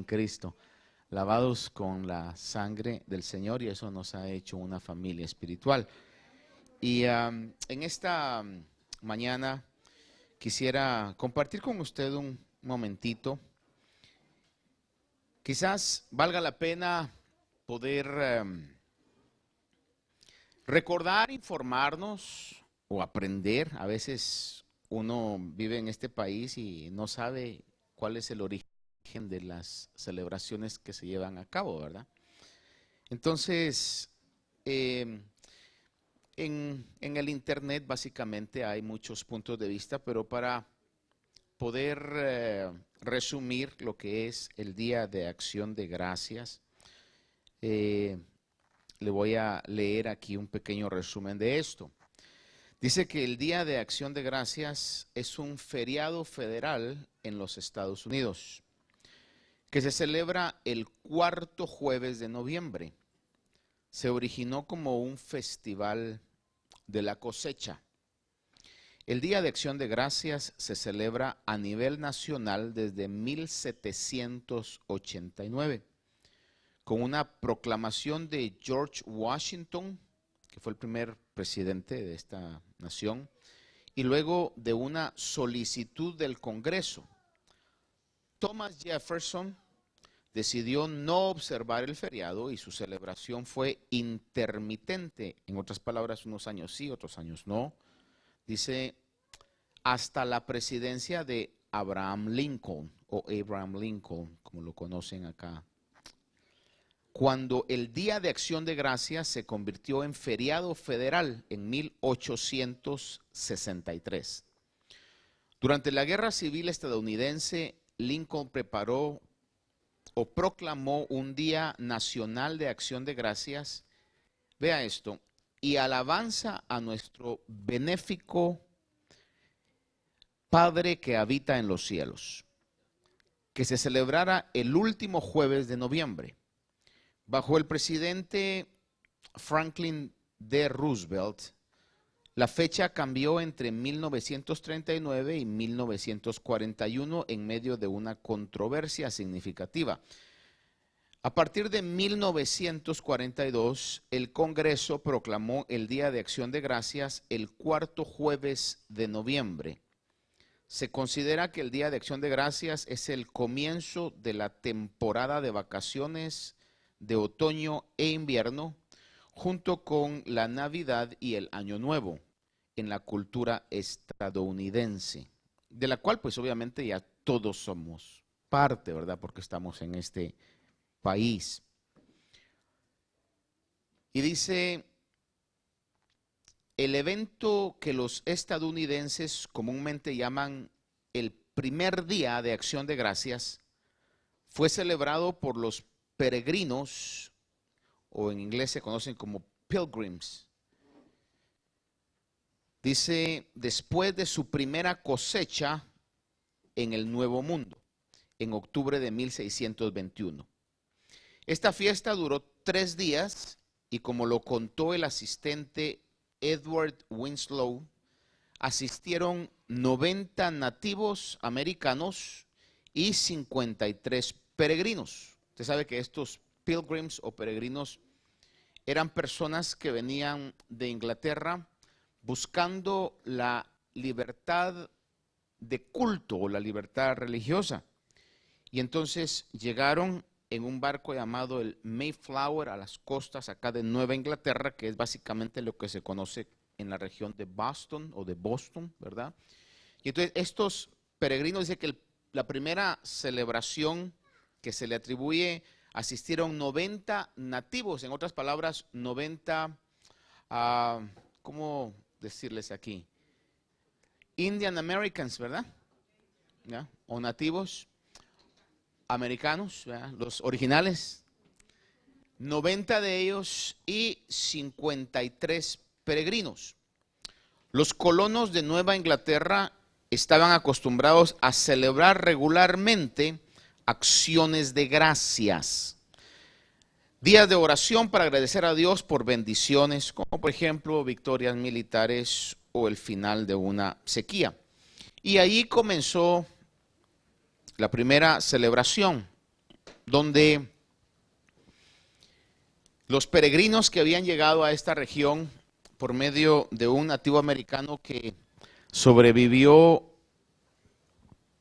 Cristo, lavados con la sangre del Señor, y eso nos ha hecho una familia espiritual. Y en esta mañana quisiera compartir con usted un momentito. Quizás valga la pena poder recordar, informarnos o aprender. A veces uno vive en este país y no sabe cuál es el origen de las celebraciones que se llevan a cabo, ¿verdad? Entonces, en el internet básicamente hay muchos puntos de vista, pero para poder resumir lo que es el Día de Acción de Gracias, le voy a leer aquí un pequeño resumen de esto. Dice que el Día de Acción de Gracias es un feriado federal en los Estados Unidos, que se celebra el cuarto jueves de noviembre. Se originó como un festival de la cosecha. El Día de Acción de Gracias se celebra a nivel nacional desde 1789, con una proclamación de George Washington, que fue el primer presidente de esta nación, y luego de una solicitud del Congreso. Thomas Jefferson decidió no observar el feriado y su celebración fue intermitente. En otras palabras, unos años sí, otros años no. Dice, hasta la presidencia de Abraham Lincoln, o Abraham Lincoln, como lo conocen acá, cuando el Día de Acción de Gracias se convirtió en feriado federal en 1863. Durante la Guerra Civil estadounidense, Lincoln preparó o proclamó un Día Nacional de Acción de Gracias, vea esto, y alabanza a nuestro benéfico Padre que habita en los cielos, que se celebrara el último jueves de noviembre. Bajo el presidente Franklin D. Roosevelt, la fecha cambió entre 1939 y 1941 en medio de una controversia significativa. A partir de 1942, el Congreso proclamó el Día de Acción de Gracias el cuarto jueves de noviembre. Se considera que el Día de Acción de Gracias es el comienzo de la temporada de vacaciones de otoño e invierno, junto con la Navidad y el Año Nuevo en la cultura estadounidense, de la cual pues obviamente ya todos somos parte, ¿verdad? Porque estamos en este país. Y dice, el evento que los estadounidenses comúnmente llaman el primer Día de Acción de Gracias fue celebrado por los peregrinos, o en inglés se conocen como pilgrims. Dice, después de su primera cosecha en el Nuevo Mundo, en octubre de 1621. Esta fiesta duró 3 días y, como lo contó el asistente Edward Winslow, asistieron 90 nativos americanos y 53 peregrinos. Usted sabe que estos pilgrims o peregrinos eran personas que venían de Inglaterra buscando la libertad de culto o la libertad religiosa. Y entonces llegaron en un barco llamado el Mayflower a las costas acá de Nueva Inglaterra, que es básicamente lo que se conoce en la región de Boston o de Boston, ¿verdad? Y entonces estos peregrinos, dice que la primera celebración que se le atribuye, asistieron 90 nativos, en otras palabras, 90, ¿cómo decirles aquí? Indian Americans, ¿verdad? ¿Ya? O nativos americanos, ¿verdad? Los originales, 90 de ellos y 53 peregrinos. Los colonos de Nueva Inglaterra estaban acostumbrados a celebrar regularmente acciones de gracias, días de oración para agradecer a Dios por bendiciones, como por ejemplo victorias militares o el final de una sequía. Y ahí comenzó la primera celebración. donde los peregrinos que habían llegado a esta región por medio de un nativo americano que sobrevivió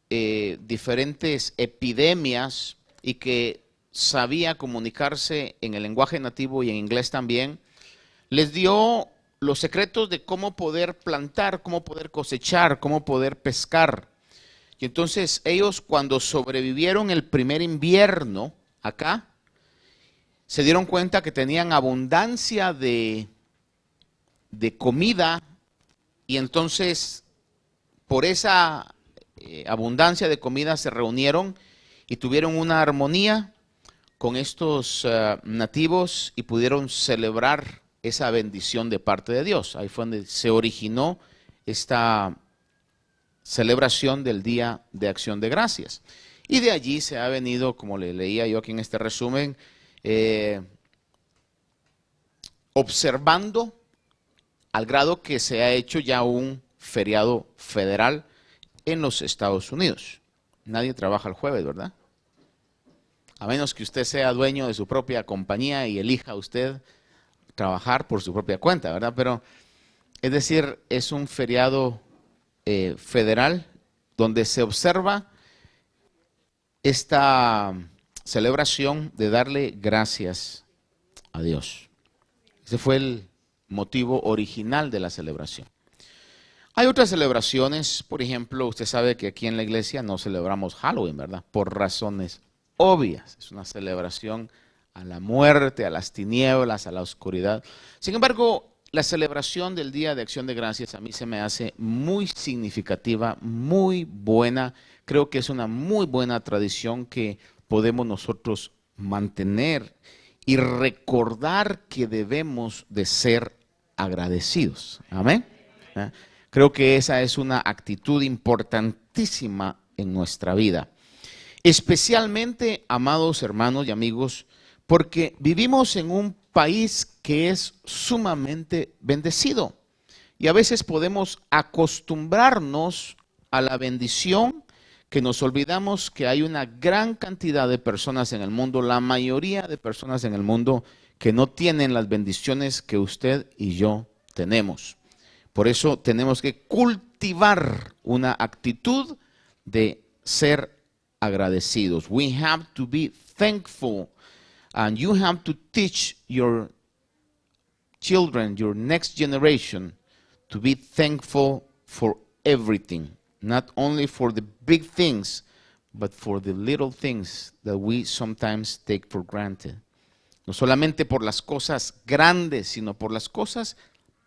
diferentes epidemias y que sabía comunicarse en el lenguaje nativo y en inglés también, les dio los secretos de cómo poder plantar, cómo poder cosechar, cómo poder pescar. Y entonces ellos, cuando sobrevivieron el primer invierno acá, se dieron cuenta que tenían abundancia de comida, y entonces por esa abundancia de comida se reunieron y tuvieron una armonía con estos nativos y pudieron celebrar esa bendición de parte de Dios. Ahí fue donde se originó esta celebración del Día de Acción de Gracias. Y de allí se ha venido, como le leía yo aquí en este resumen, observando al grado que se ha hecho ya un feriado federal en los Estados Unidos. Nadie trabaja el jueves, ¿verdad? A menos que usted sea dueño de su propia compañía y elija usted trabajar por su propia cuenta, ¿verdad? Pero, es decir, es un feriado federal donde se observa esta celebración de darle gracias a Dios. Ese fue el motivo original de la celebración. Hay otras celebraciones, por ejemplo, usted sabe que aquí en la iglesia no celebramos Halloween, ¿verdad? Por razones obvias. Es una celebración a la muerte, a las tinieblas, a la oscuridad. Sin embargo, la celebración del Día de Acción de Gracias a mí se me hace muy significativa, muy buena. Creo que es una muy buena tradición que podemos nosotros mantener y recordar que debemos de ser agradecidos. Amén. Creo que esa es una actitud importantísima en nuestra vida. Especialmente, amados hermanos y amigos, porque vivimos en un país que es sumamente bendecido. Y a veces podemos acostumbrarnos a la bendición que nos olvidamos que hay una gran cantidad de personas en el mundo, la mayoría de personas en el mundo que no tienen las bendiciones que usted y yo tenemos. Por eso tenemos que cultivar una actitud de ser agradecidos. We have to be thankful, and you have to teach your children, your next generation, to be thankful for everything, not only for the big things, but for the little things that we sometimes take for granted. No solamente por las cosas grandes, sino por las cosas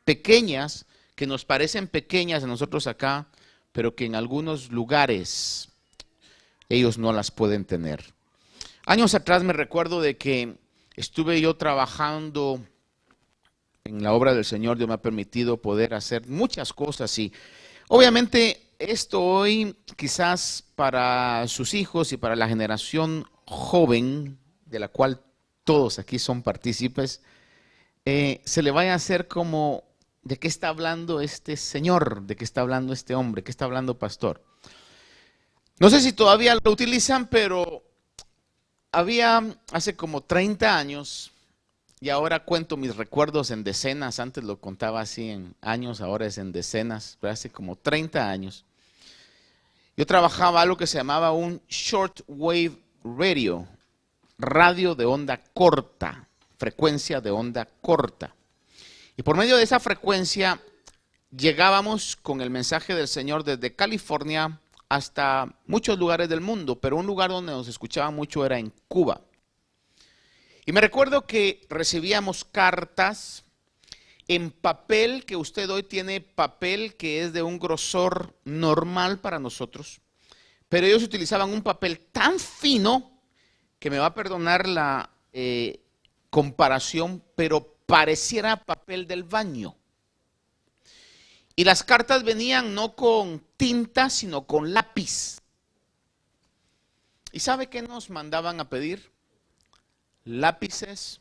pequeñas que nos parecen pequeñas a nosotros acá, pero que en algunos lugares ellos no las pueden tener. Años atrás me recuerdo de que estuve yo trabajando en la obra del Señor. Dios me ha permitido poder hacer muchas cosas y obviamente esto hoy quizás para sus hijos y para la generación joven, de la cual todos aquí son partícipes, se le vaya a hacer como: ¿de qué está hablando este señor? ¿De qué está hablando este hombre? ¿Qué está hablando pastor? No sé si todavía lo utilizan, pero había hace como 30 años, y ahora cuento mis recuerdos en decenas. Antes lo contaba así en años, ahora es en decenas, pero hace como 30 años. Yo trabajaba algo que se llamaba un shortwave radio, radio de onda corta, frecuencia de onda corta. Y por medio de esa frecuencia llegábamos con el mensaje del Señor desde California hasta muchos lugares del mundo, pero un lugar donde nos escuchaba mucho era en Cuba. Y me recuerdo que recibíamos cartas en papel, que usted hoy tiene papel que es de un grosor normal para nosotros, pero ellos utilizaban un papel tan fino, que me va a perdonar la comparación, pero pareciera papel del baño. Y las cartas venían no con tinta, sino con lápiz. ¿Y sabe qué nos mandaban a pedir? Lápices,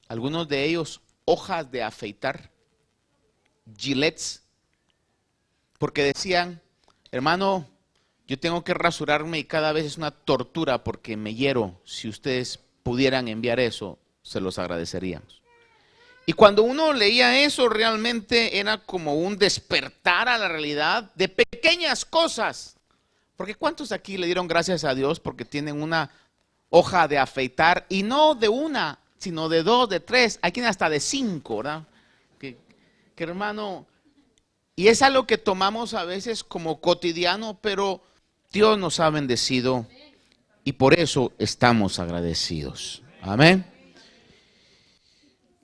algunos de ellos hojas de afeitar, gilets, porque decían: hermano, Yo tengo que rasurarme y cada vez es una tortura porque me hiero. Si ustedes pudieran enviar eso, se los agradeceríamos. Y cuando uno leía eso, realmente era como un despertar a la realidad de pequeñas cosas. Porque ¿cuántos aquí le dieron gracias a Dios porque tienen una hoja de afeitar? Y no de una, sino de dos, de tres, hay quien hasta de cinco, ¿verdad? Que hermano, y es algo que tomamos a veces como cotidiano, pero Dios nos ha bendecido y por eso estamos agradecidos. Amén.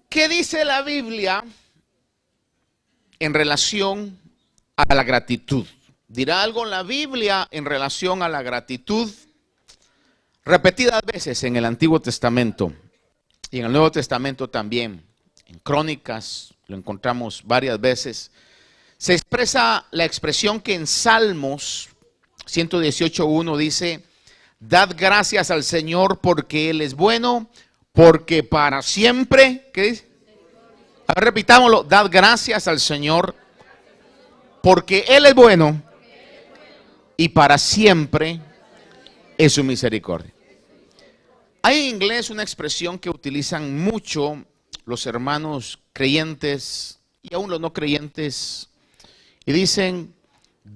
¿Qué dice la Biblia en relación a la gratitud? ¿Dirá algo la Biblia en relación a la gratitud? Repetidas veces en el Antiguo Testamento y en el Nuevo Testamento también, en Crónicas lo encontramos varias veces. Se expresa la expresión que en Salmos 118:1 dice: dad gracias al Señor porque Él es bueno, porque para siempre, ¿qué dice? A ver, repitámoslo: dad gracias al Señor porque Él es bueno y para siempre es su misericordia. Hay en inglés una expresión que utilizan mucho los hermanos creyentes y aún los no creyentes, y dicen: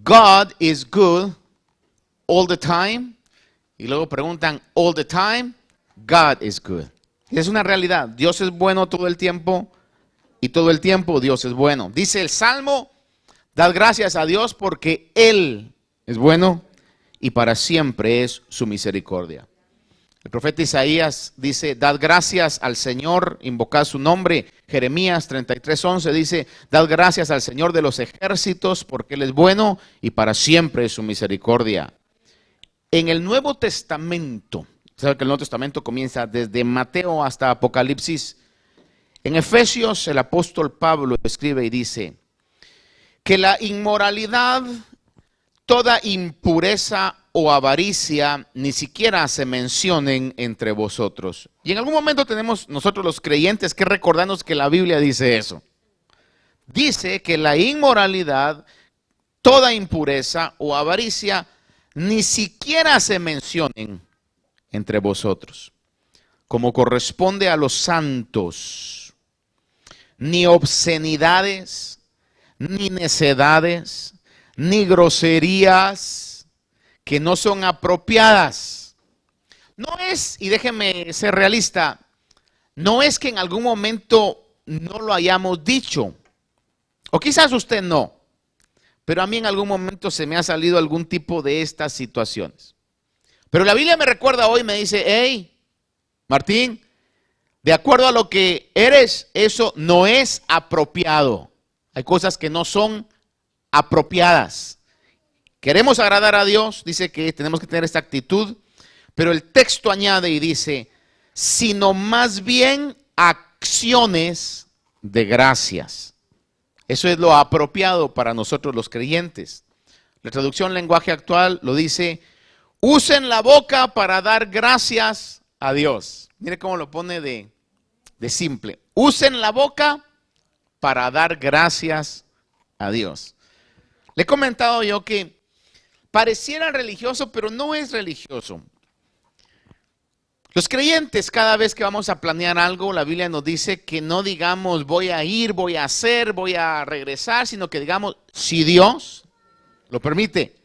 God is good all the time. Y luego preguntan: all the time, God is good. Es una realidad. Dios es bueno todo el tiempo y todo el tiempo Dios es bueno. Dice el Salmo: dad gracias a Dios porque Él es bueno y para siempre es su misericordia. El profeta Isaías dice: dad gracias al Señor, invocad su nombre. Jeremías 33:11 dice: dad gracias al Señor de los ejércitos porque Él es bueno y para siempre es su misericordia. En el Nuevo Testamento, sabe que el Nuevo Testamento comienza desde Mateo hasta Apocalipsis. En Efesios el apóstol Pablo escribe y dice que la inmoralidad, toda impureza o avaricia ni siquiera se mencionen entre vosotros. Y en algún momento tenemos nosotros los creyentes que recordarnos que la Biblia dice eso. Dice que la inmoralidad, toda impureza o avaricia ni siquiera se mencionen entre vosotros, como corresponde a los santos, ni obscenidades, ni necedades, ni groserías que no son apropiadas. No es, y déjeme ser realista, no es que en algún momento no lo hayamos dicho, o quizás usted no, pero a mí en algún momento se me ha salido algún tipo de estas situaciones. Pero la Biblia me recuerda hoy, me dice: hey, Martín, de acuerdo a lo que eres, eso no es apropiado. Hay cosas que no son apropiadas. Queremos agradar a Dios, dice que tenemos que tener esta actitud, pero el texto añade y dice: sino más bien acciones de gracias. Eso es lo apropiado para nosotros los creyentes. La traducción lenguaje actual lo dice: usen la boca para dar gracias a Dios. Mire cómo lo pone de simple. Usen la boca para dar gracias a Dios. Le he comentado yo que pareciera religioso, pero no es religioso. Los creyentes, cada vez que vamos a planear algo, la Biblia nos dice que no digamos voy a ir, voy a hacer, voy a regresar, sino que digamos si Dios lo permite.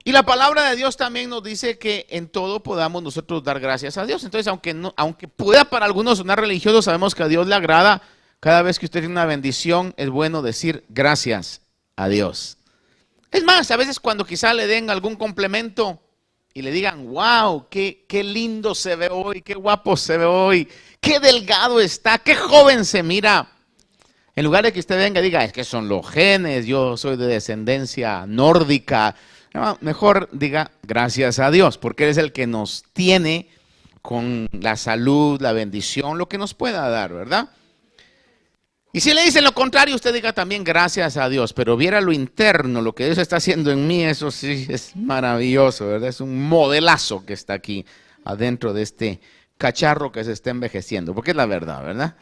Y la palabra de Dios también nos dice que en todo podamos nosotros dar gracias a Dios. Entonces, aunque pueda para algunos sonar religioso, sabemos que a Dios le agrada. Cada vez que usted tiene una bendición, es bueno decir gracias a Dios. Es más, a veces cuando quizá le den algún complemento y le digan: wow, qué lindo se ve hoy, qué guapo se ve hoy, qué delgado está, qué joven se mira. En lugar de que usted venga y diga: es que son los genes, yo soy de descendencia nórdica. No, mejor diga gracias a Dios, porque Él es el que nos tiene con la salud, la bendición, lo que nos pueda dar, ¿verdad? Y si le dicen lo contrario, usted diga también gracias a Dios, pero viera lo interno, lo que Dios está haciendo en mí, eso sí es maravilloso, ¿verdad? Es un modelazo que está aquí adentro de este cacharro que se está envejeciendo, porque es la verdad, ¿verdad?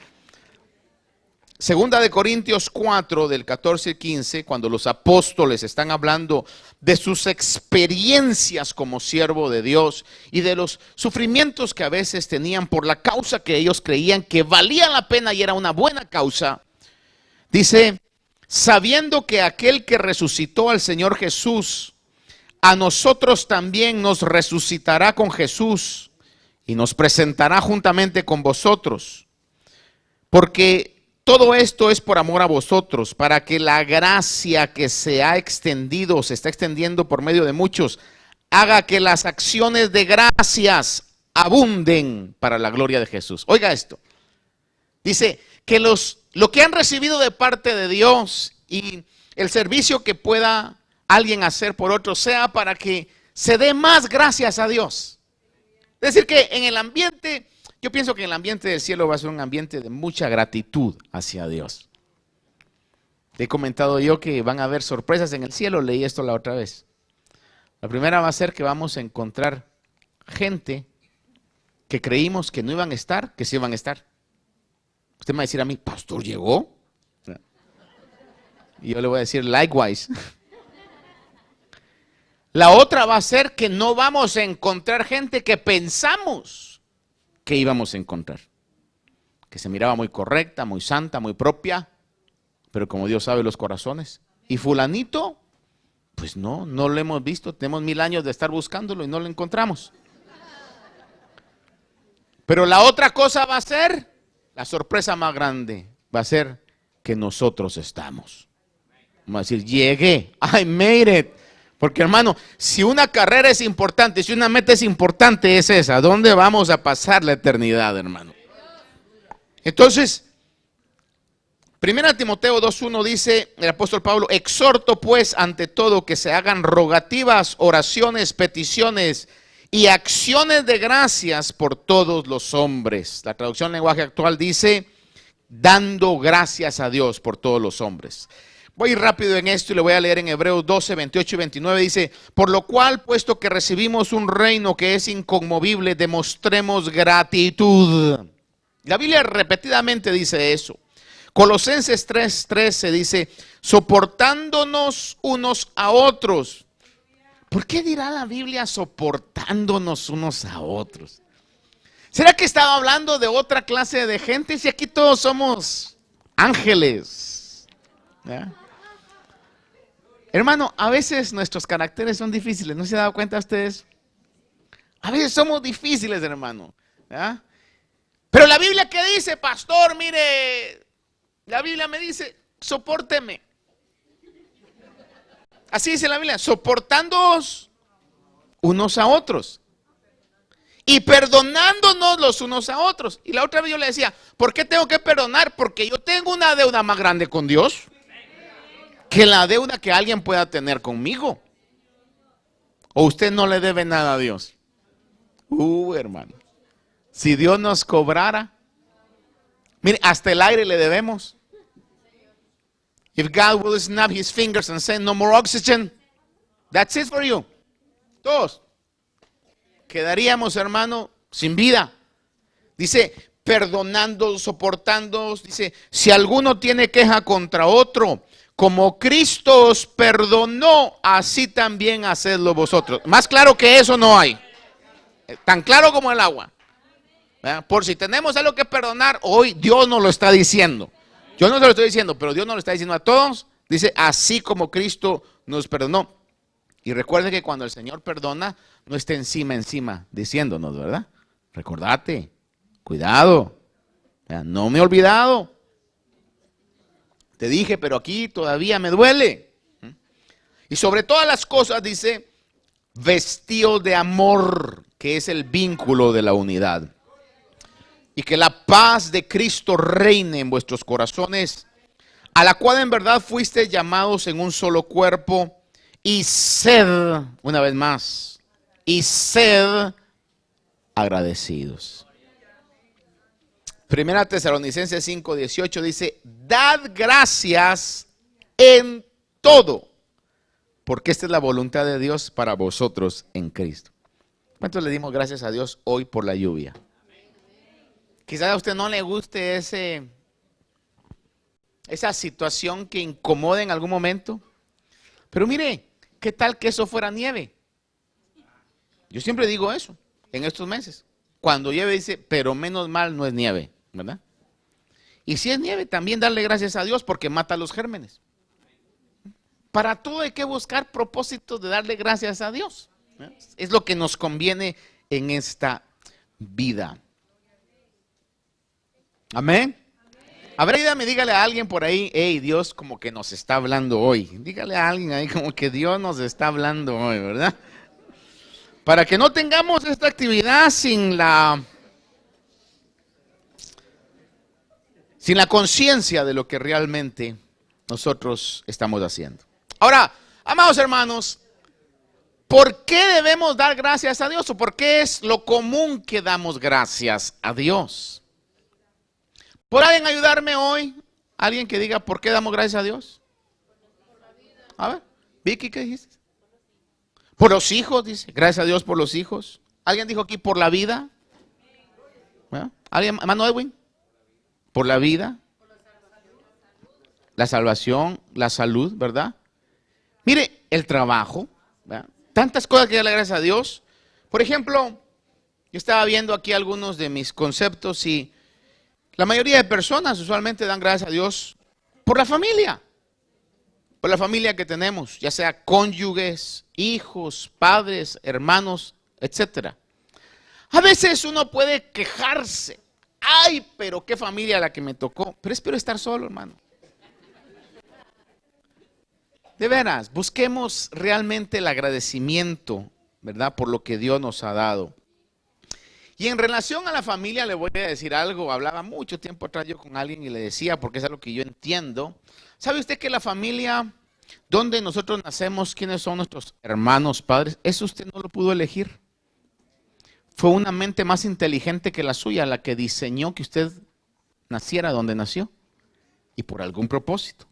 Segunda de Corintios 4, del 14 al 15, cuando los apóstoles están hablando de sus experiencias como siervo de Dios y de los sufrimientos que a veces tenían por la causa que ellos creían que valía la pena y era una buena causa, dice, sabiendo que aquel que resucitó al Señor Jesús, a nosotros también nos resucitará con Jesús y nos presentará juntamente con vosotros. Porque todo esto es por amor a vosotros, para que la gracia que se ha extendido, se está extendiendo por medio de muchos, haga que las acciones de gracias abunden para la gloria de Jesús. Oiga esto. Dice que lo que han recibido de parte de Dios y el servicio que pueda alguien hacer por otro sea para que se dé más gracias a Dios. Es decir, que en el ambiente, yo pienso que el ambiente del cielo va a ser un ambiente de mucha gratitud hacia Dios. Te he comentado yo que van a haber sorpresas en el cielo, leí esto la otra vez. La primera va a ser que vamos a encontrar gente que creímos que no iban a estar, que sí iban a estar. Usted me va a decir a mí, pastor, ¿llegó? Y yo le voy a decir, likewise. La otra va a ser que no vamos a encontrar gente que pensamos que íbamos a encontrar. Que se miraba muy correcta, muy santa, muy propia, pero como Dios sabe los corazones. Y fulanito, pues no lo hemos visto. Tenemos 1000 años de estar buscándolo y no lo encontramos. Pero la otra cosa va a ser, la sorpresa más grande, va a ser que nosotros estamos. Vamos a decir, llegué, I made it. Porque hermano, si una carrera es importante, si una meta es importante, es esa. ¿Dónde vamos a pasar la eternidad, hermano? Entonces, 1 Timoteo 2:1 dice el apóstol Pablo, exhorto pues ante todo que se hagan rogativas, oraciones, peticiones y acciones de gracias por todos los hombres. La traducción lenguaje actual dice, dando gracias a Dios por todos los hombres. Voy a ir rápido en esto y le voy a leer en Hebreos 12, 28 y 29. Dice, por lo cual, puesto que recibimos un reino que es inconmovible, demostremos gratitud. La Biblia repetidamente dice eso. Colosenses 3:13 dice, soportándonos unos a otros. ¿Por qué dirá la Biblia soportándonos unos a otros? ¿Será que estaba hablando de otra clase de gente? Si aquí todos somos ángeles. ¿Ya? Hermano, a veces nuestros caracteres son difíciles. ¿No se han dado cuenta ustedes? A veces somos difíciles, hermano. ¿Ya? Pero la Biblia, ¿qué dice, pastor? Mire, la Biblia me dice, sopórteme. Así dice la Biblia, soportándoos unos a otros y perdonándonos los unos a otros. Y la otra vez yo le decía, ¿por qué tengo que perdonar? Porque yo tengo una deuda más grande con Dios que la deuda que alguien pueda tener conmigo. ¿O usted no le debe nada a Dios? Hermano, si Dios nos cobrara, mire, hasta el aire le debemos. If God will snap his fingers and say no more oxygen, that's it for you. Todos quedaríamos, hermano, sin vida. Dice, perdonando, soportando. Dice, si alguno tiene queja contra otro, como Cristo os perdonó, así también hacedlo vosotros. Más claro que eso no hay. Tan claro como el agua. ¿Verdad? Por si tenemos algo que perdonar, hoy Dios nos lo está diciendo. Yo no se lo estoy diciendo, pero Dios nos lo está diciendo a todos. Dice, así como Cristo nos perdonó. Y recuerden que cuando el Señor perdona, no está encima, diciéndonos, ¿verdad? Recordate, cuidado, no me he olvidado. Te dije, pero aquí todavía me duele. Y sobre todas las cosas dice, vestíos de amor, que es el vínculo de la unidad. Y que la paz de Cristo reine en vuestros corazones, a la cual en verdad fuisteis llamados en un solo cuerpo, y sed, una vez más, y sed agradecidos. Primera Tesalonicenses 5:18 dice, dad gracias en todo, porque esta es la voluntad de Dios para vosotros en Cristo. ¿Cuántos le dimos gracias a Dios hoy por la lluvia? Quizás a usted no le guste esa situación que incomoda en algún momento. Pero mire, ¿qué tal que eso fuera nieve? Yo siempre digo eso en estos meses. Cuando llueve dice, pero menos mal no es nieve, ¿verdad? Y si es nieve, también darle gracias a Dios porque mata los gérmenes. Para todo hay que buscar propósitos de darle gracias a Dios. Es lo que nos conviene en esta vida. Amén. A ver, ayúdame, dígale a alguien por ahí, hey, Dios como que nos está hablando hoy. Dígale a alguien ahí como que Dios nos está hablando hoy, ¿verdad? Para que no tengamos esta actividad sin la conciencia de lo que realmente nosotros estamos haciendo. Ahora, amados hermanos, ¿por qué debemos dar gracias a Dios? ¿O por qué es lo común que damos gracias a Dios? ¿Puede alguien ayudarme hoy? ¿Alguien que diga por qué damos gracias a Dios? A ver, Vicky, ¿qué dijiste? Por los hijos, dice. Gracias a Dios por los hijos. ¿Alguien dijo aquí por la vida? ¿Verdad? ¿Alguien, hermano Edwin? Por la vida. La salvación, la salud, ¿verdad? Mire, el trabajo, ¿verdad? Tantas cosas que darle gracias a Dios. Por ejemplo, yo estaba viendo aquí algunos de mis conceptos y la mayoría de personas usualmente dan gracias a Dios por la familia. Por la familia que tenemos, ya sea cónyuges, hijos, padres, hermanos, etcétera. A veces uno puede quejarse. Ay, pero qué familia la que me tocó. Pero espero estar solo, hermano. De veras, busquemos realmente el agradecimiento, ¿verdad? Por lo que Dios nos ha dado. Y en relación a la familia le voy a decir algo. Hablaba mucho tiempo atrás yo con alguien y le decía, porque es algo que yo entiendo. ¿Sabe usted que la familia donde nosotros nacemos, quiénes son nuestros hermanos, padres? Eso usted no lo pudo elegir. Fue una mente más inteligente que la suya la que diseñó que usted naciera donde nació. Y por algún propósito.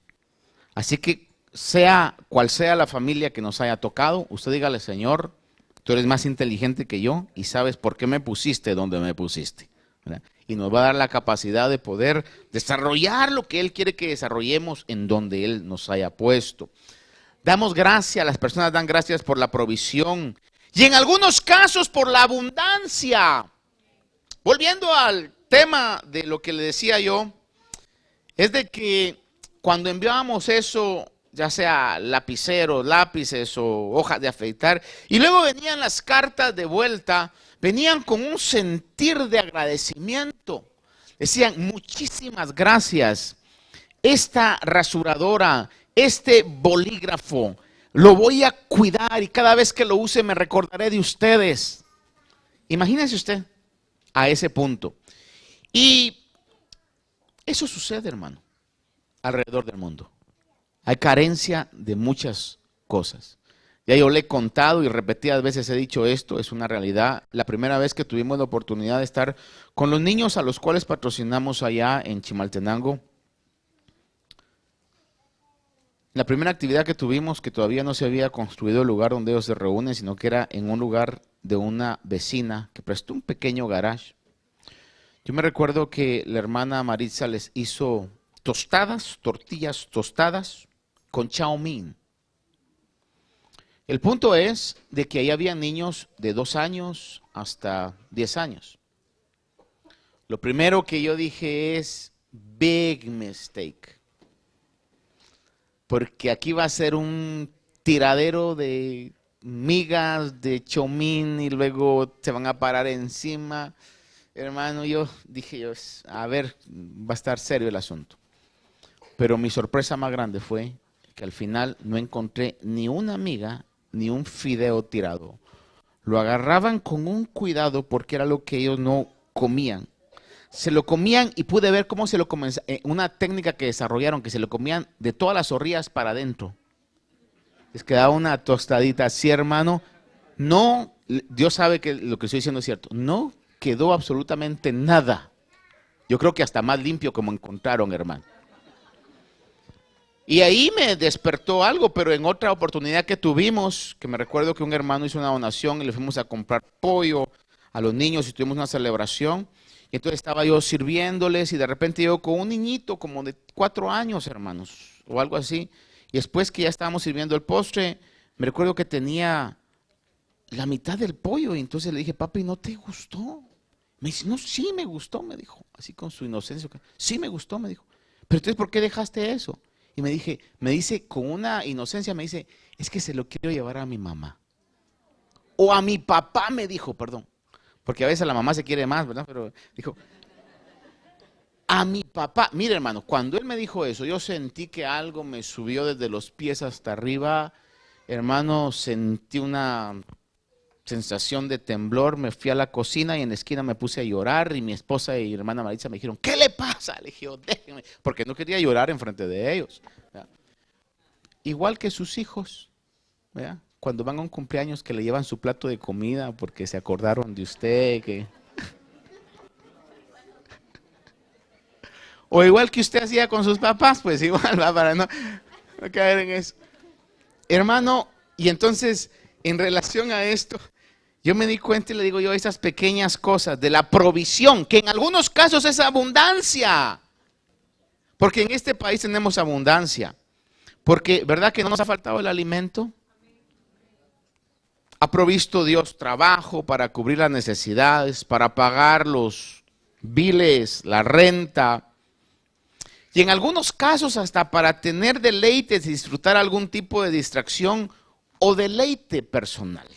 Así que sea cual sea la familia que nos haya tocado, usted dígale, Señor, tú eres más inteligente que yo y sabes por qué me pusiste donde me pusiste, ¿verdad? Y nos va a dar la capacidad de poder desarrollar lo que Él quiere que desarrollemos en donde Él nos haya puesto. Damos gracias, las personas dan gracias por la provisión y en algunos casos por la abundancia. Volviendo al tema de lo que le decía yo, es de que cuando enviábamos eso, ya sea lapiceros, lápices o hojas de afeitar, y luego venían las cartas de vuelta, venían con un sentir de agradecimiento. Decían, muchísimas gracias. Esta rasuradora, este bolígrafo, lo voy a cuidar y cada vez que lo use me recordaré de ustedes. Imagínense usted a ese punto. Y eso sucede, hermano, alrededor del mundo. Hay carencia de muchas cosas. Ya yo le he contado y repetidas veces he dicho esto, es una realidad. La primera vez que tuvimos la oportunidad de estar con los niños a los cuales patrocinamos allá en Chimaltenango, la primera actividad que tuvimos, que todavía no se había construido el lugar donde ellos se reúnen, sino que era en un lugar de una vecina que prestó un pequeño garage. Yo me recuerdo que la hermana Maritza les hizo tostadas, tortillas tostadas, con chow mein. El punto es de que ahí había niños de 2 años hasta 10 años. Lo primero que yo dije es big mistake. Porque aquí va a ser un tiradero de migas, de chow mein y luego se van a parar encima. Hermano, yo dije, a ver, va a estar serio el asunto. Pero mi sorpresa más grande fue que al final no encontré ni una miga ni un fideo tirado. Lo agarraban con un cuidado porque era lo que ellos no comían. Se lo comían y pude ver cómo se lo comían, una técnica que desarrollaron, que se lo comían de todas las orrillas para adentro. Les quedaba una tostadita así, hermano. No, Dios sabe que lo que estoy diciendo es cierto. No quedó absolutamente nada. Yo creo que hasta más limpio como encontraron, hermano. Y ahí me despertó algo, pero en otra oportunidad que tuvimos, que me recuerdo que un hermano hizo una donación y le fuimos a comprar pollo a los niños y tuvimos una celebración. Entonces estaba yo sirviéndoles y de repente yo con un niñito como de 4 años, hermanos, o algo así. Y después que ya estábamos sirviendo el postre, me recuerdo que tenía la mitad del pollo. Y entonces le dije, papi, ¿no te gustó? Me dice, no, sí me gustó, me dijo, así con su inocencia. Sí me gustó, me dijo. Pero entonces, ¿por qué dejaste eso? Y me dice con una inocencia, me dice, es que se lo quiero llevar a mi mamá. O a mi papá, me dijo, perdón. Porque a veces la mamá se quiere más, ¿verdad? Pero dijo, a mi papá. Mire, hermano, cuando él me dijo eso, yo sentí que algo me subió desde los pies hasta arriba. Hermano, sentí una sensación de temblor. Me fui a la cocina y en la esquina me puse a llorar. Y mi esposa y mi hermana Maritza me dijeron, ¿qué le pasa? Le dije, "Oh, déjenme", porque no quería llorar enfrente de ellos, ¿verdad? Igual que sus hijos, ¿verdad? Cuando van a un cumpleaños que le llevan su plato de comida porque se acordaron de usted, o igual que usted hacía con sus papás, pues igual, ¿va? Para no caer en eso. Hermano, y entonces, en relación a esto, yo me di cuenta y le digo yo, esas pequeñas cosas de la provisión, que en algunos casos es abundancia, porque en este país tenemos abundancia, porque ¿verdad que no nos ha faltado el alimento? Ha provisto Dios trabajo para cubrir las necesidades, para pagar los biles, la renta, y en algunos casos hasta para tener deleites y disfrutar algún tipo de distracción o deleite personal.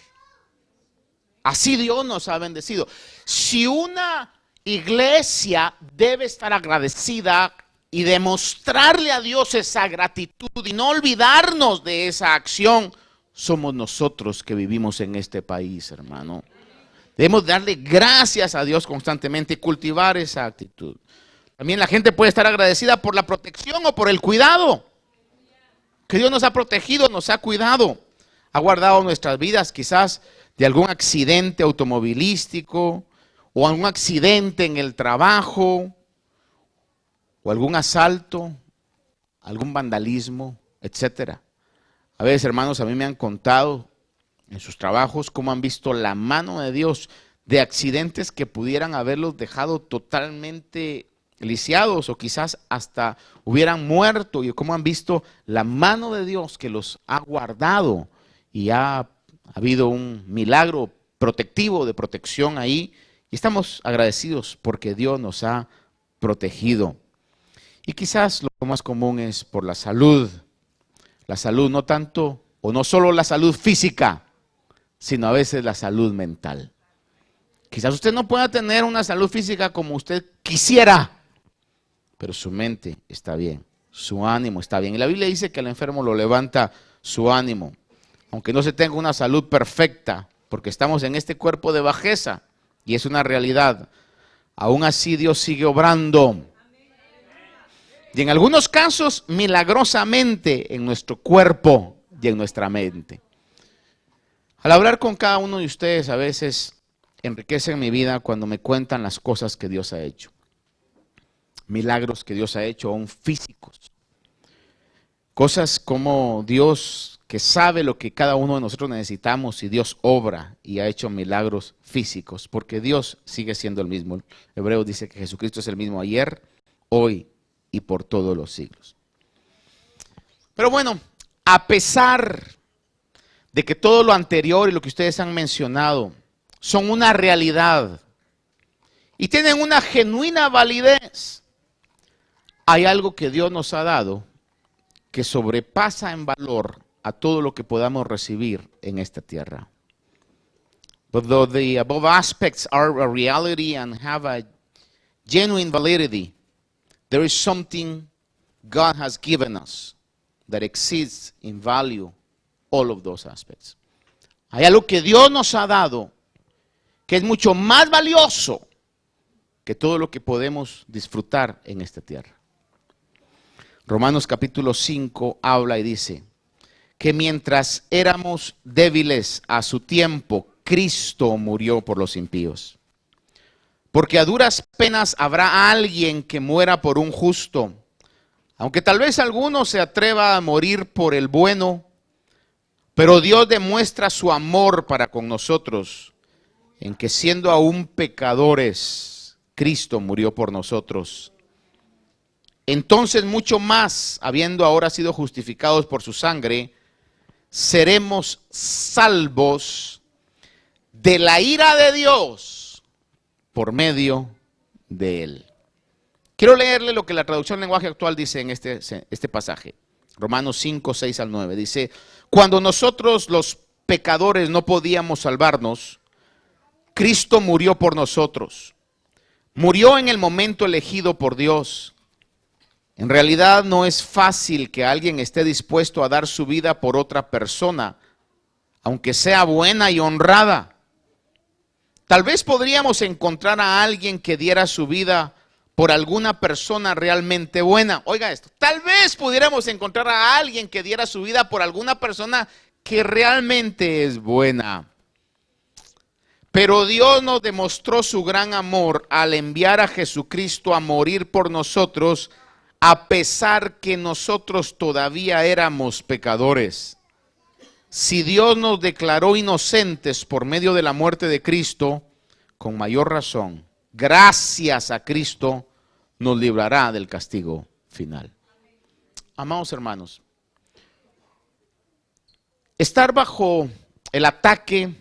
Así Dios nos ha bendecido. Si una iglesia debe estar agradecida y demostrarle a Dios esa gratitud y no olvidarnos de esa acción, somos nosotros que vivimos en este país, hermano. Debemos darle gracias a Dios constantemente y cultivar esa actitud. También la gente puede estar agradecida por la protección o por el cuidado. Que Dios nos ha protegido, nos ha cuidado. Ha guardado nuestras vidas quizás de algún accidente automovilístico o algún accidente en el trabajo o algún asalto, algún vandalismo, etcétera. A veces, hermanos, a mí me han contado en sus trabajos cómo han visto la mano de Dios de accidentes que pudieran haberlos dejado totalmente lisiados o quizás hasta hubieran muerto, y cómo han visto la mano de Dios que los ha guardado y ha habido un milagro protectivo de protección ahí, y estamos agradecidos porque Dios nos ha protegido. Y quizás lo más común es por la salud no tanto o no solo la salud física, sino a veces la salud mental. Quizás usted no pueda tener una salud física como usted quisiera, pero su mente está bien, su ánimo está bien. Y la Biblia dice que al enfermo lo levanta su ánimo. Aunque no se tenga una salud perfecta, porque estamos en este cuerpo de bajeza, y es una realidad, aún así Dios sigue obrando. Y en algunos casos, milagrosamente, en nuestro cuerpo y en nuestra mente. Al hablar con cada uno de ustedes, a veces enriquecen mi vida cuando me cuentan las cosas que Dios ha hecho. Milagros que Dios ha hecho, aún físicos. Cosas como Dios que sabe lo que cada uno de nosotros necesitamos, y Dios obra y ha hecho milagros físicos, porque Dios sigue siendo el mismo. Hebreos dice que Jesucristo es el mismo ayer, hoy y por todos los siglos. Pero bueno, a pesar de que todo lo anterior y lo que ustedes han mencionado son una realidad y tienen una genuina validez, hay algo que Dios nos ha dado que sobrepasa en valor a todo lo que podamos recibir en esta tierra. But though the above aspects are a reality and have a genuine validity, there is something God has given us that exceeds in value all of those aspects. Hay algo que Dios nos ha dado que es mucho más valioso que todo lo que podemos disfrutar en esta tierra. Romanos capítulo 5 habla y dice que mientras éramos débiles a su tiempo, Cristo murió por los impíos. Porque a duras penas habrá alguien que muera por un justo, aunque tal vez alguno se atreva a morir por el bueno, pero Dios demuestra su amor para con nosotros, en que siendo aún pecadores, Cristo murió por nosotros. Entonces mucho más, habiendo ahora sido justificados por su sangre, seremos salvos de la ira de Dios por medio de él. Quiero leerle lo que la traducción lenguaje actual dice en este pasaje. Romanos 5, 6 al 9. Dice, cuando nosotros los pecadores no podíamos salvarnos, Cristo murió por nosotros. Murió en el momento elegido por Dios. En realidad no es fácil que alguien esté dispuesto a dar su vida por otra persona, aunque sea buena y honrada. Tal vez podríamos encontrar a alguien que diera su vida por alguna persona realmente buena. Oiga esto, tal vez pudiéramos encontrar a alguien que diera su vida por alguna persona que realmente es buena. Pero Dios nos demostró su gran amor al enviar a Jesucristo a morir por nosotros, a pesar que nosotros todavía éramos pecadores. Si Dios nos declaró inocentes por medio de la muerte de Cristo, con mayor razón, gracias a Cristo, nos librará del castigo final. Amados hermanos, estar bajo el ataque,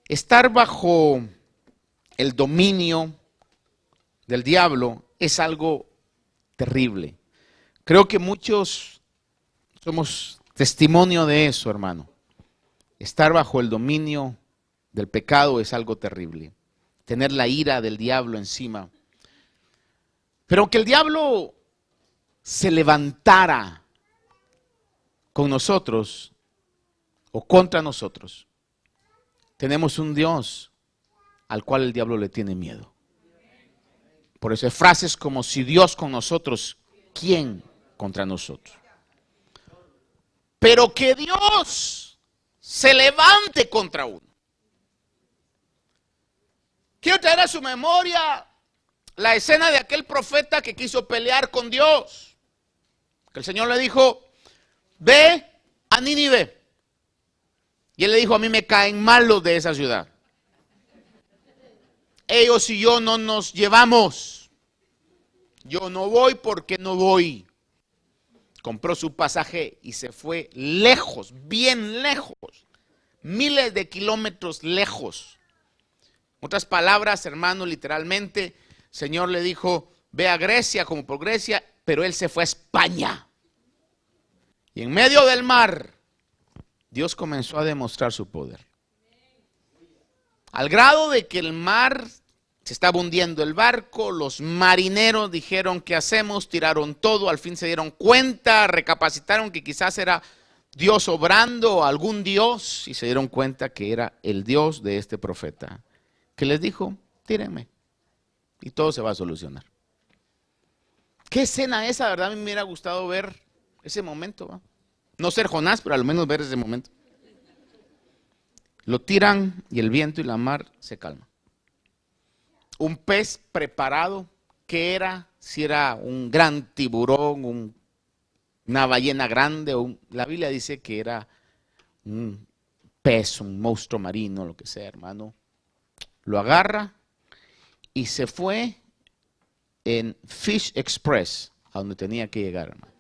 estar bajo el dominio del diablo es algo terrible. Creo que muchos somos testimonio de eso, hermano. Estar bajo el dominio del pecado es algo terrible. Tener la ira del diablo encima. Pero que el diablo se levantara con nosotros o contra nosotros, tenemos un Dios al cual el diablo le tiene miedo. Por eso hay frases como, si Dios con nosotros, ¿quién contra nosotros? Pero que Dios se levante contra uno. Quiero traer a su memoria la escena de aquel profeta que quiso pelear con Dios. Que el Señor le dijo, ve a Nínive. Y él le dijo, a mí me caen mal los de esa ciudad. Ellos y yo no nos llevamos. Yo no voy porque no voy. Compró su pasaje y se fue lejos, bien lejos. Miles de kilómetros lejos. Otras palabras, hermano, literalmente, el Señor le dijo, ve a Grecia como por Grecia, pero él se fue a España. Y en medio del mar, Dios comenzó a demostrar su poder. Al grado de que el mar se estaba hundiendo el barco, los marineros dijeron, ¿qué hacemos? Tiraron todo, al fin se dieron cuenta, recapacitaron que quizás era Dios obrando, algún Dios, y se dieron cuenta que era el Dios de este profeta, que les dijo, tírenme, y todo se va a solucionar. ¿Qué escena esa? ¿Verdad? A mí me hubiera gustado ver ese momento, ¿va? No ser Jonás, pero al menos ver ese momento. Lo tiran y el viento y la mar se calman. Un pez preparado, ¿qué era? Si era un gran tiburón, una ballena grande, la Biblia dice que era un pez, un monstruo marino, lo que sea, hermano. Lo agarra y se fue en Fish Express, a donde tenía que llegar, hermano.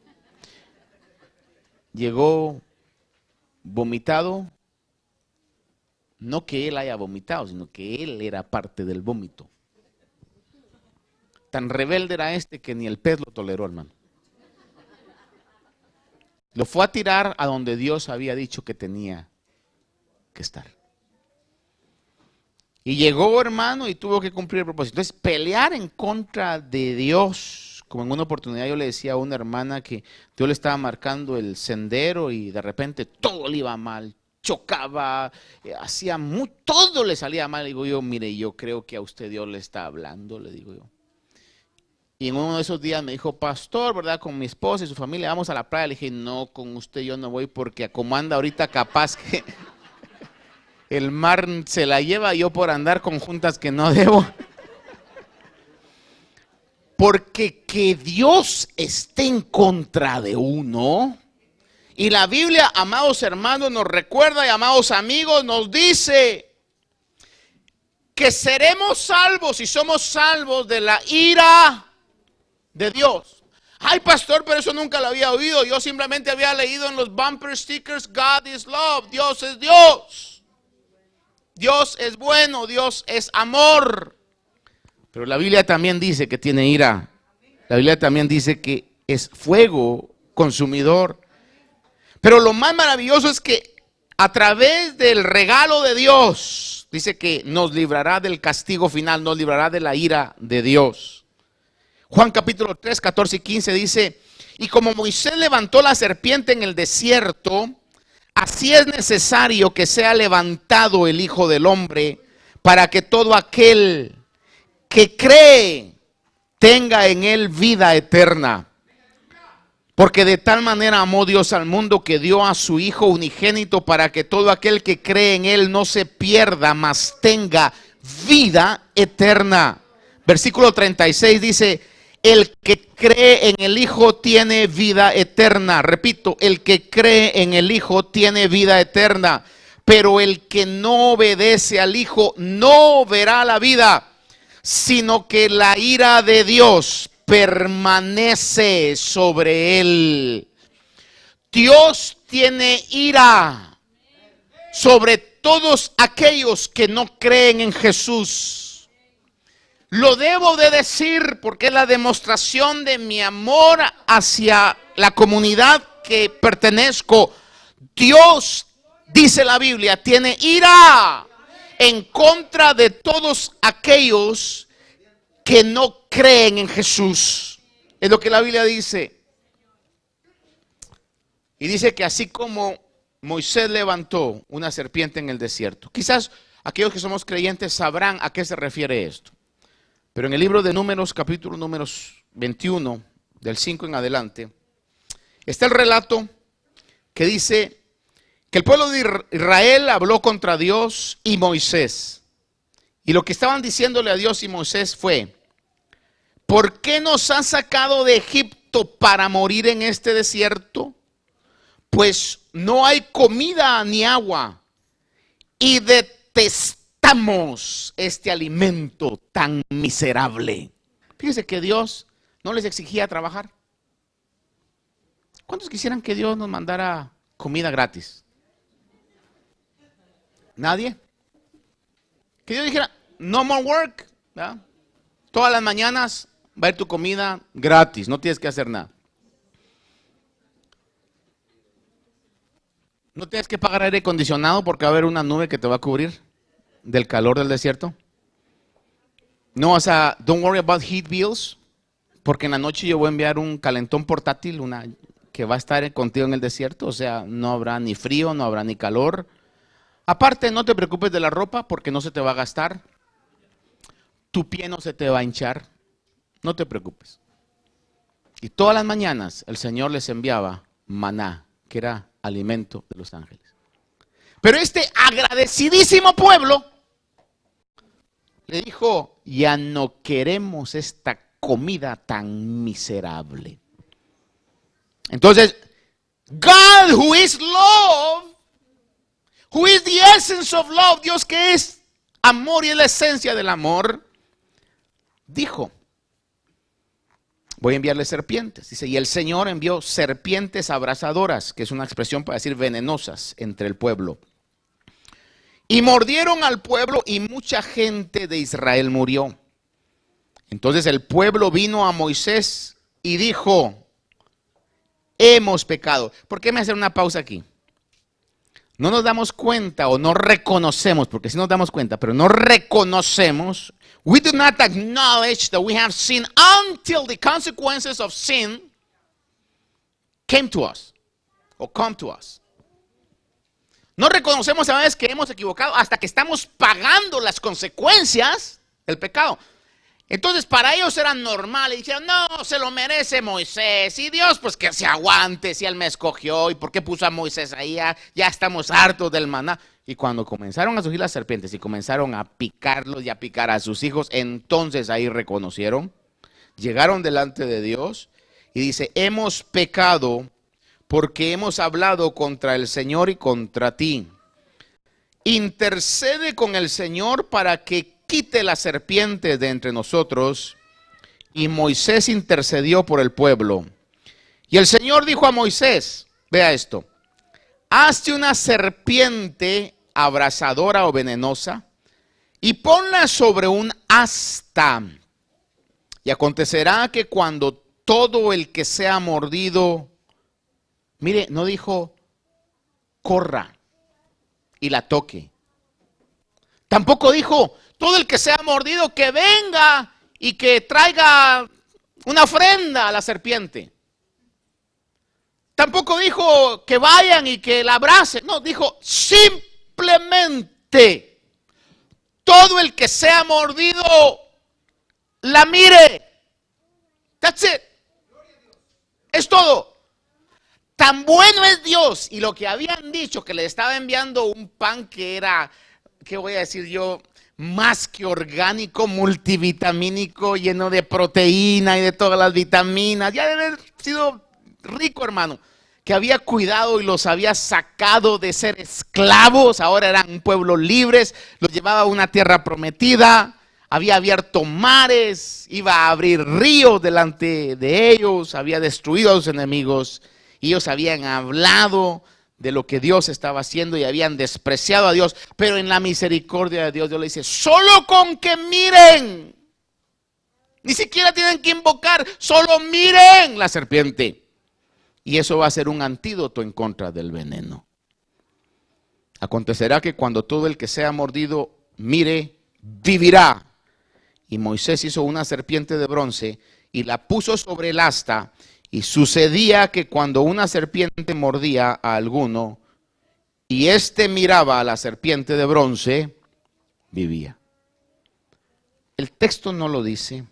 Llegó vomitado, no que él haya vomitado, sino que él era parte del vómito. Tan rebelde era que ni el pez lo toleró, hermano. Lo fue a tirar a donde Dios había dicho que tenía que estar. Y llegó, hermano, y tuvo que cumplir el propósito. Entonces, pelear en contra de Dios. Como en una oportunidad yo le decía a una hermana que Dios le estaba marcando el sendero y de repente todo le iba mal, chocaba, todo le salía mal. Le digo yo, mire, yo creo que a usted Dios le está hablando, le digo yo. Y en uno de esos días me dijo, pastor, ¿verdad? Con mi esposa y su familia vamos a la playa. Le dije, no, con usted yo no voy porque como anda ahorita capaz que el mar se la lleva yo por andar con juntas que no debo. Porque que Dios esté en contra de uno. Y la Biblia, amados hermanos, nos recuerda y amados amigos, nos dice que seremos salvos y somos salvos de la ira de Dios. Ay, pastor, pero eso nunca lo había oído. Yo simplemente había leído en los bumper stickers, God is love, Dios es Dios. Dios es bueno, Dios es amor. Pero la Biblia también dice que tiene ira. La Biblia también dice que es fuego consumidor. Pero lo más maravilloso es que a través del regalo de Dios, dice que nos librará del castigo final, nos librará de la ira de Dios. Juan capítulo 3, 14 y 15 dice: y como Moisés levantó la serpiente en el desierto, así es necesario que sea levantado el Hijo del Hombre, para que todo aquel que cree tenga en él vida eterna. Porque de tal manera amó Dios al mundo que dio a su Hijo unigénito, para que todo aquel que cree en él no se pierda, mas tenga vida eterna. Versículo 36 dice: el que cree en el Hijo tiene vida eterna. Repito, el que cree en el Hijo tiene vida eterna. Pero el que no obedece al Hijo no verá la vida, sino que la ira de Dios permanece sobre él. Dios tiene ira sobre todos aquellos que no creen en Jesús. Lo debo de decir porque es la demostración de mi amor hacia la comunidad que pertenezco. Dios, dice la Biblia, tiene ira en contra de todos aquellos que no creen en Jesús. Es lo que la Biblia dice. Y dice que así como Moisés levantó una serpiente en el desierto, quizás aquellos que somos creyentes sabrán a qué se refiere esto. Pero en el libro de Números, capítulo números 21, del 5 en adelante, está el relato que dice que el pueblo de Israel habló contra Dios y Moisés. Y lo que estaban diciéndole a Dios y Moisés fue: ¿por qué nos has sacado de Egipto para morir en este desierto? Pues no hay comida ni agua, y detestamos este alimento tan miserable. Fíjese que Dios no les exigía trabajar. ¿Cuántos quisieran que Dios nos mandara comida gratis? ¿Nadie? Que Dios dijera: no more work, ¿verdad? Todas las mañanas va a ir tu comida gratis, no tienes que hacer nada. No tienes que pagar aire acondicionado porque va a haber una nube que te va a cubrir del calor del desierto. No, o sea, don't worry about heat bills, porque en la noche yo voy a enviar un calentón portátil, una que va a estar contigo en el desierto. O sea, no habrá ni frío, no habrá ni calor. Aparte, no te preocupes de la ropa porque no se te va a gastar. Tu pie no se te va a hinchar. No te preocupes. Y todas las mañanas el Señor les enviaba maná, que era alimento de los ángeles. Pero este agradecidísimo pueblo le dijo: ya no queremos esta comida tan miserable. Entonces, God, who is love, who is the essence of love, Dios que es amor y es la esencia del amor, dijo: voy a enviarle serpientes. Dice, y el Señor envió serpientes abrasadoras, que es una expresión para decir venenosas, entre el pueblo. Y mordieron al pueblo y mucha gente de Israel murió. Entonces el pueblo vino a Moisés y dijo: hemos pecado. ¿Por qué me hacen una pausa aquí? No nos damos cuenta o no reconocemos, porque sí nos damos cuenta, pero no reconocemos. We do not acknowledge that we have sinned until the consequences of sin came to us or come to us. No reconocemos a veces que hemos equivocado hasta que estamos pagando las consecuencias del pecado. Entonces para ellos era normal y dijeron: no, se lo merece Moisés, y Dios pues que se aguante si él me escogió, y por qué puso a Moisés ahí, ya estamos hartos del maná. Y cuando comenzaron a surgir las serpientes y comenzaron a picarlos y a picar a sus hijos, entonces ahí reconocieron, llegaron delante de Dios y dice: hemos pecado porque hemos hablado contra el Señor y contra ti. Intercede con el Señor para que quite la serpiente de entre nosotros. Y Moisés intercedió por el pueblo. Y el Señor dijo a Moisés, vea esto, hazte una serpiente abrasadora o venenosa y ponla sobre un asta. Y acontecerá que cuando todo el que sea mordido, mire, no dijo corra y la toque. Tampoco dijo todo el que sea mordido que venga y que traiga una ofrenda a la serpiente. Tampoco dijo que vayan y que la abracen. No, dijo simplemente todo el que sea mordido la mire. That's it. Es todo. Tan bueno es Dios. Y lo que habían dicho, que le estaba enviando un pan que era, ¿qué voy a decir yo? Más que orgánico, multivitamínico, lleno de proteína y de todas las vitaminas. Ya debe haber sido rico, hermano. Que había cuidado y los había sacado de ser esclavos. Ahora eran un pueblo libres. Los llevaba a una tierra prometida. Había abierto mares. Iba a abrir ríos delante de ellos. Había destruido a sus enemigos. Y ellos habían hablado de lo que Dios estaba haciendo y habían despreciado a Dios. Pero en la misericordia de Dios, Dios le dice, solo con que miren. Ni siquiera tienen que invocar, solo miren la serpiente. Y eso va a ser un antídoto en contra del veneno. Acontecerá que cuando todo el que sea mordido mire, vivirá. Y Moisés hizo una serpiente de bronce y la puso sobre el asta. Y sucedía que cuando una serpiente mordía a alguno y éste miraba a la serpiente de bronce, vivía. El texto no lo dice,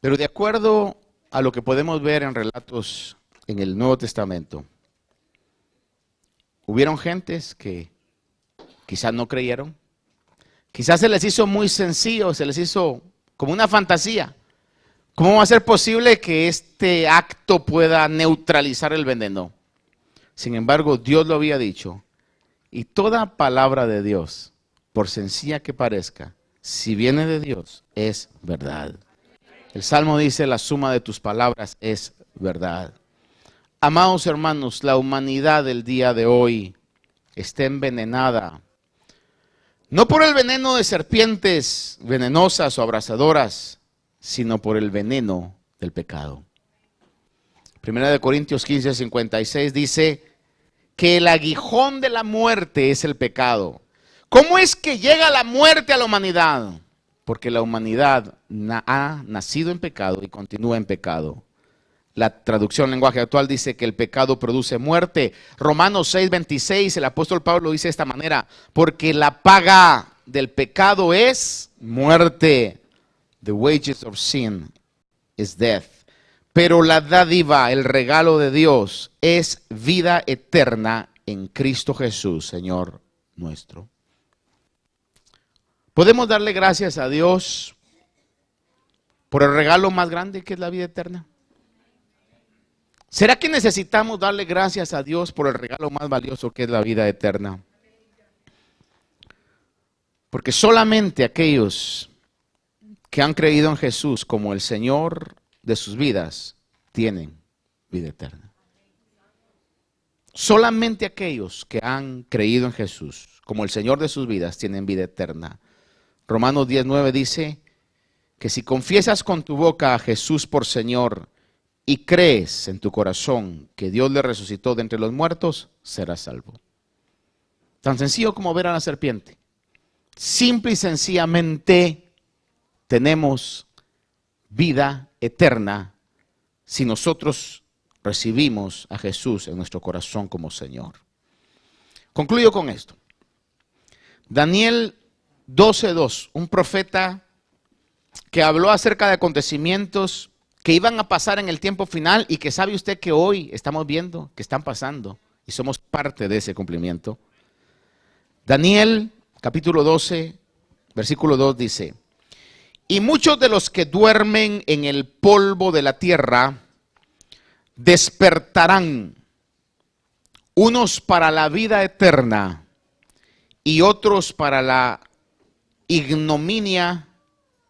pero de acuerdo a lo que podemos ver en relatos en el Nuevo Testamento, hubieron gentes que quizás no creyeron, quizás se les hizo muy sencillo, se les hizo como una fantasía. ¿Cómo va a ser posible que este acto pueda neutralizar el veneno? Sin embargo, Dios lo había dicho, y toda palabra de Dios, por sencilla que parezca, si viene de Dios, es verdad. El Salmo dice, la suma de tus palabras es verdad. Amados hermanos, la humanidad del día de hoy está envenenada, no por el veneno de serpientes venenosas o abrasadoras, sino por el veneno del pecado. Primera de Corintios 15:56 dice que el aguijón de la muerte es el pecado. ¿Cómo es que llega la muerte a la humanidad? Porque la humanidad ha nacido en pecado y continúa en pecado. La traducción lenguaje actual dice que el pecado produce muerte. Romanos 6:26, el apóstol Pablo dice de esta manera, porque la paga del pecado es muerte. The wages of sin is death. Pero la dádiva, el regalo de Dios, es vida eterna en Cristo Jesús, Señor nuestro. ¿Podemos darle gracias a Dios por el regalo más grande que es la vida eterna? ¿Será que necesitamos darle gracias a Dios por el regalo más valioso que es la vida eterna? Porque solamente aquellos que han creído en Jesús como el Señor de sus vidas tienen vida eterna. Solamente aquellos que han creído en Jesús como el Señor de sus vidas tienen vida eterna. Romanos 10:9 dice que si confiesas con tu boca a Jesús por Señor y crees en tu corazón que Dios le resucitó de entre los muertos, serás salvo. Tan sencillo como ver a la serpiente. Simple y sencillamente tenemos vida eterna si nosotros recibimos a Jesús en nuestro corazón como Señor. Concluyo con esto. Daniel 12:2, un profeta que habló acerca de acontecimientos que iban a pasar en el tiempo final y que sabe usted que hoy estamos viendo que están pasando y somos parte de ese cumplimiento. Daniel capítulo 12, versículo 2 dice, y muchos de los que duermen en el polvo de la tierra despertarán, unos para la vida eterna y otros para la ignominia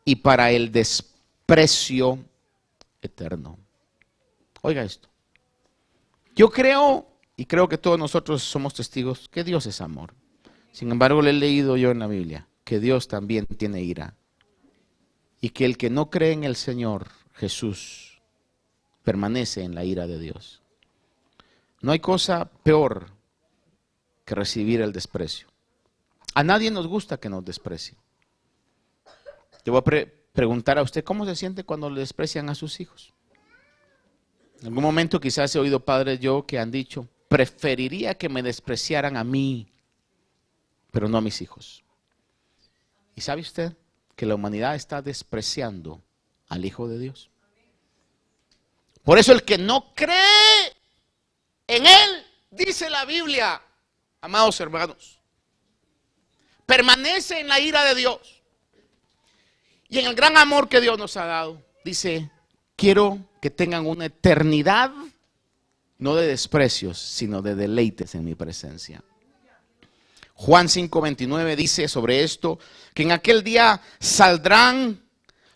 y para el desprecio eterno. Oiga esto. Yo creo, y creo que todos nosotros somos testigos, que Dios es amor. Sin embargo, le he leído yo en la Biblia que Dios también tiene ira. Y que el que no cree en el Señor Jesús permanece en la ira de Dios. No hay cosa peor que recibir el desprecio. A nadie nos gusta que nos desprecien. Te voy a preguntar a usted, ¿cómo se siente cuando le desprecian a sus hijos? En algún momento quizás he oído padres yo que han dicho, preferiría que me despreciaran a mí, pero no a mis hijos. ¿Y sabe usted que la humanidad está despreciando al Hijo de Dios? Por eso el que no cree en Él, dice la Biblia, amados hermanos, permanece en la ira de Dios. Y en el gran amor que Dios nos ha dado, dice, quiero que tengan una eternidad, no de desprecios, sino de deleites en mi presencia. Juan 5:29 dice sobre esto, que en aquel día saldrán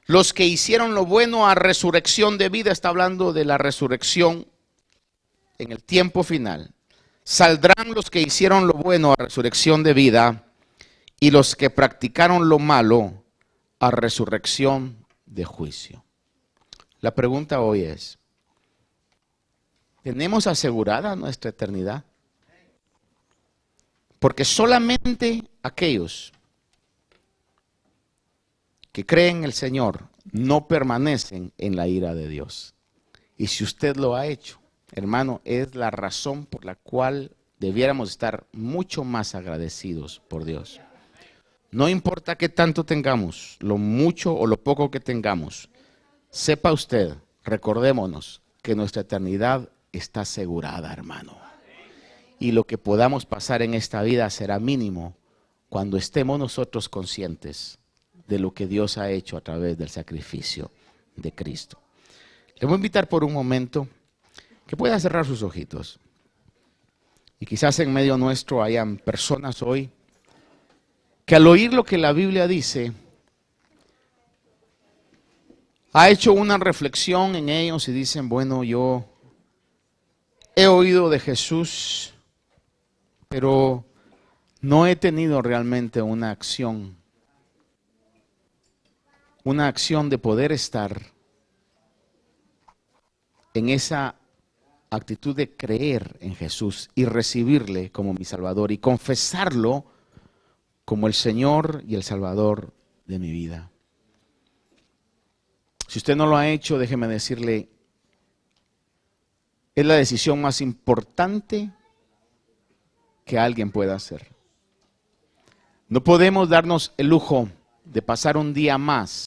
los que hicieron lo bueno a resurrección de vida. Está hablando de la resurrección en el tiempo final. Saldrán los que hicieron lo bueno a resurrección de vida y los que practicaron lo malo a resurrección de juicio. La pregunta hoy es, ¿tenemos asegurada nuestra eternidad? Porque solamente aquellos que creen en el Señor no permanecen en la ira de Dios. Y si usted lo ha hecho, hermano, es la razón por la cual debiéramos estar mucho más agradecidos por Dios. No importa qué tanto tengamos, lo mucho o lo poco que tengamos, sepa usted, recordémonos que nuestra eternidad está asegurada, hermano. Y lo que podamos pasar en esta vida será mínimo cuando estemos nosotros conscientes de lo que Dios ha hecho a través del sacrificio de Cristo. Le voy a invitar por un momento que pueda cerrar sus ojitos. Y quizás en medio nuestro hayan personas hoy que al oír lo que la Biblia dice, ha hecho una reflexión en ellos y dicen, bueno, yo he oído de Jesús, pero no he tenido realmente una acción de poder estar en esa actitud de creer en Jesús y recibirle como mi Salvador y confesarlo como el Señor y el Salvador de mi vida. Si usted no lo ha hecho, déjeme decirle, es la decisión más importante que alguien pueda hacer. No podemos darnos el lujo de pasar un día más